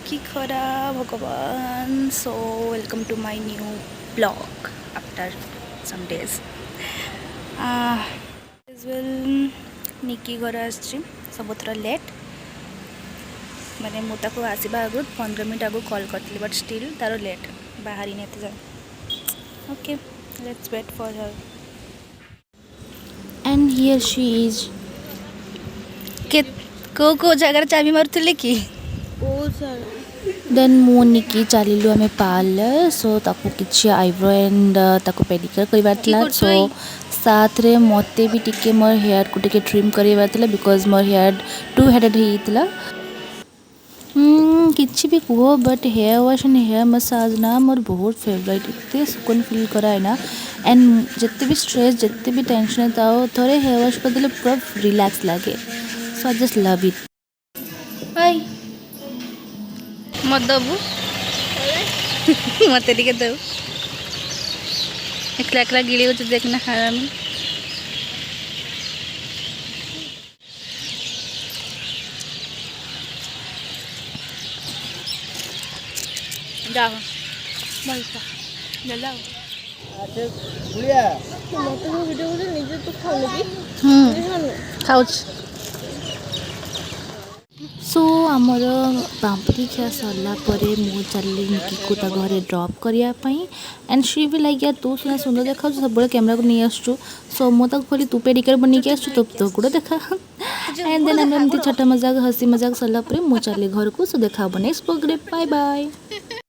कि खरा भगवान। So welcome to my new blog after some days as well. निकी घर आबुथर लेट माने मुझे आसवा आगु 15 मिनट आगु कॉल करती बट स्टिल तार लेट बाहरी नहीं जाए। Okay let's wait for her and here she is. के को जगह चाबी मारुले कि देन मु निकी चलिलु आम पार्लर। सो ताको किछि आईब्रो एंड ताको पेडिक्योर करवार सो साथ रे मते भी टिके मोर हेयर को टिके ट्रिम करवार because more hair to headed होता। किछि भी कहो but hair wash and hair massage ना मोर बहुत फेवरेट। इतने सुकून फील करा है ना एंड जिते भी स्ट्रेस जिते भी टेंशन था थोड़े हेयर वाश कर देले पूरा रिलैक्स लगे। सो आई जस्ट लव इट। हाय मत दबू मत टे दे एकला एकला गिड़ी हो देखना हराम। जाओ भलसा जाओ खाऊच। सो आमर पापड़ी खिया सरला मु चली निकी को ता घरे ड्रॉप करने एंड शी भी लाइक यार तू सीना सुंदर देखा सब कैमरा को नहीं आसु। सो मो कहली तू पेडिक्योर बन के आसु तो गुड़ देखा एंड देन आम छोटा मजाक हसी मजाक सरला मु चली घर को। सो देखा नेक्स्ट प्रोग्राम। Bye bye.